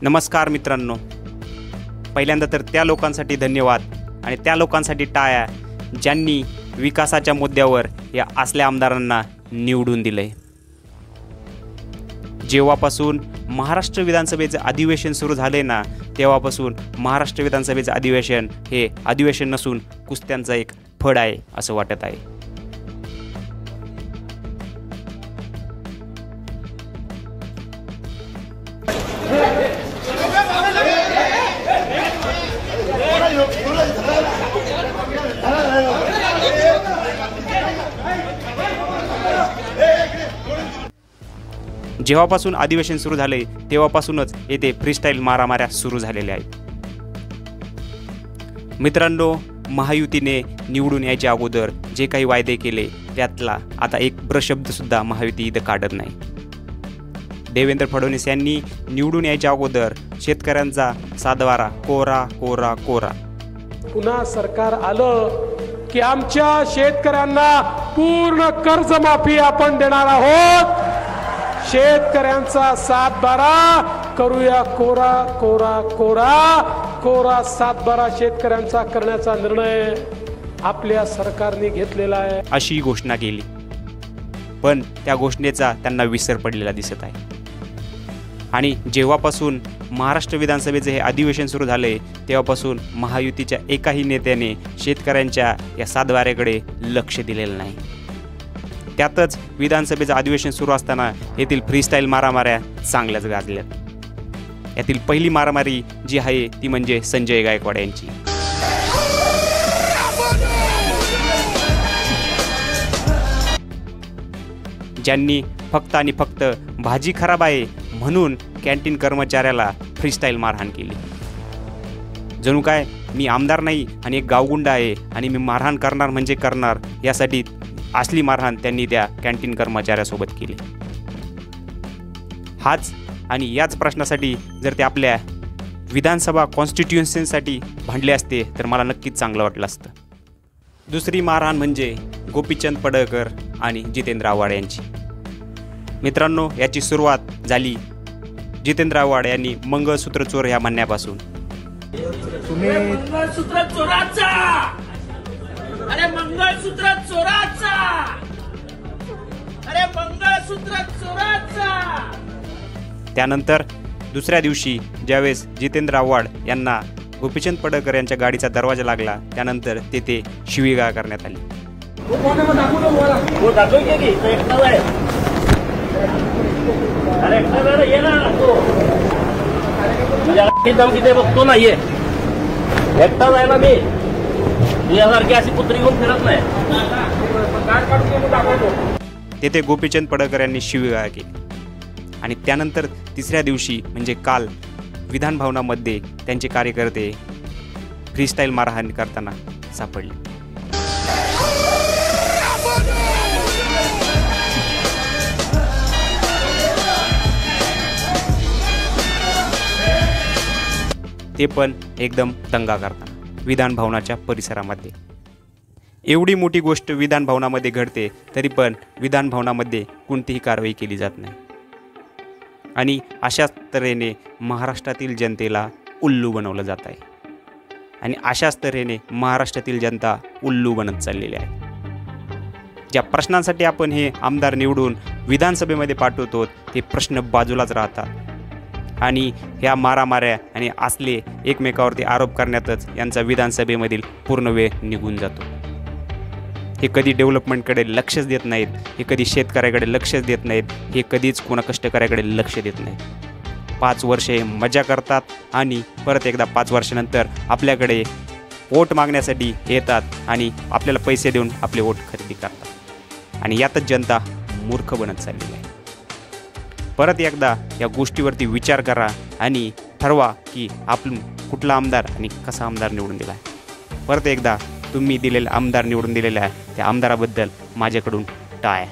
नमस्कार मित्रांनो, पहिल्यांदा तर त्या लोकांसाठी धन्यवाद आणि त्या लोकांसाठी टाळ्या ज्यांनी विकासाच्या मुद्द्यावर या असल्या आमदारांना निवडून दिले। जेव्हापासून महाराष्ट्र विधानसभेचे अधिवेशन सुरू झाले ना, तेव्हापासून महाराष्ट्र विधानसभेचे अधिवेशन हे अधिवेशन नसून कुस्त्यांचा एक फड आहे असं वाटत आहे। जेव्हापासून अधिवेशन सुरू झाले तेव्हापासूनच येथे फ्रीस्टाईल मारामाऱ्या सुरू झालेल्या आहेत। मित्रांनो, महायुतीने निवडून यायच्या अगोदर जे काही वायदे केले त्यातला आता एक प्रशब्द सुद्धा महायुती इथं काढत नाही। देवेंद्र फडणवीस यांनी निवडून यायच्या अगोदर शेतकऱ्यांचा सातबारा कोरा कोरा कोरा, पुन्हा सरकार आलं की आमच्या शेतकऱ्यांना पूर्ण कर्जमाफी आपण देणार आहोत, शेतकऱ्यांचा सातबारा करूया कोरा कोरा कोरा कोरा सातबारा शेतकऱ्यांचा करण्याचा निर्णय आपल्या सरकारने घेतलेला आहे अशी घोषणा केली। पण त्या घोषणेचा त्यांना विसर पडलेला दिसत आहे। आणि जेव्हापासून महाराष्ट्र विधानसभेचे हे अधिवेशन सुरू झाले तेव्हापासून महायुतीच्या एकाही नेत्याने शेतकऱ्यांच्या या सातबाऱ्याकडे लक्ष दिलेलं नाही। त्यातच विधानसभेचं अधिवेशन सुरू असताना येथील फ्रीस्टाईल मारामाऱ्या चांगल्याच गाजल्यात। यातील पहिली मारामारी जी आहे ती म्हणजे संजय गायकवाड यांची। ज्यांनी फक्त आणि फक्त भाजी खराब आहे म्हणून कॅन्टीन कर्मचाऱ्याला फ्रीस्टाईल मारहाण केली। जणू काय मी आमदार नाही आणि एक गावगुंडा आहे आणि मी मारहाण करणार म्हणजे करणार, यासाठी असली मारहाण त्यांनी त्या कॅन्टीन कर्मचाऱ्यासोबत केली। हाच आणि याच प्रश्नासाठी जर ते आपल्या विधानसभा कॉन्स्टिट्युएन्सीसाठी भांडले असते तर मला नक्कीच चांगलं वाटलं असतं। दुसरी मारहाण म्हणजे गोपीचंद पडळकर आणि जितेंद्र आव्हाड यांची। मित्रांनो, याची सुरुवात झाली जितेंद्र आव्हाड यांनी मंगळसूत्र चोर ह्या म्हणण्यापासून। मंगळसूत्र चोराचा, अरे मंगळसूत्र चोराचा, अरे मंगळसूत्र चोराचा। त्यानंतर दुसऱ्या दिवशी ज्यावेळेस जितेंद्र आव्हाड यांना गोपीचंद पडळकर यांच्या गाडीचा दरवाजा लागला त्यानंतर तेथे शिवीगाळ करण्यात आली। बघतो नाहीये, एकटाच आहे ना मी, तुझ्यासारखी अशी कुत्री घेऊन फिरत नाही। तेथे गोपीचंद पडळकर यांनी शिवीगाळ केली। आणि त्यानंतर तिसऱ्या दिवशी म्हणजे काल विधान भवनामध्ये त्यांचे कार्यकर्ते फ्रीस्टाईल मारहाण करताना सापडले। ते पण एकदम दंगा करताना विधान भवनाच्या परिसरामध्ये। एवढी मोठी गोष्ट विधान भवनामध्ये घडते तरी पण विधान भवनामध्ये कोणतीही कारवाई केली जात नाही। आणि अशाच तऱ्हेने महाराष्ट्रातील जनतेला उल्लू बनवलं जात आहे आणि अशाच तऱ्हेने महाराष्ट्रातील जनता उल्लू बनत चाललेली आहे। ज्या प्रश्नांसाठी आपण हे आमदार निवडून विधानसभेमध्ये पाठवतो ते प्रश्न बाजूलाच राहतात आणि ह्या मारामाऱ्या आणि असले एकमेकावरती आरोप करण्यातच यांचा विधानसभेमधील पूर्ण वेळ निघून जातो। हे कधी डेव्हलपमेंटकडे लक्षच देत नाहीत, हे कधी शेतकऱ्याकडे लक्षच देत नाहीत, हे कधीच कोणा कष्टकऱ्याकडे लक्ष देत नाहीत। 5 वर्षे मजा करतात आणि परत एकदा 5 वर्षानंतर आपल्याकडे वोट मागण्यासाठी येतात आणि आपल्याला पैसे देऊन आपले वोट खरेदी करतात आणि यातच जनता मूर्ख बनत चाललेली आहे। परत एकदा या गोष्टीवरती विचार करा आणि ठरवा की आपण कुठला आमदार आणि कसा आमदार निवडून दिला आहे। परत एकदा तुम्ही दिलेला आमदार निवडून दिलेला आहे त्या आमदाराबद्दल माझ्याकडून टाळ्या।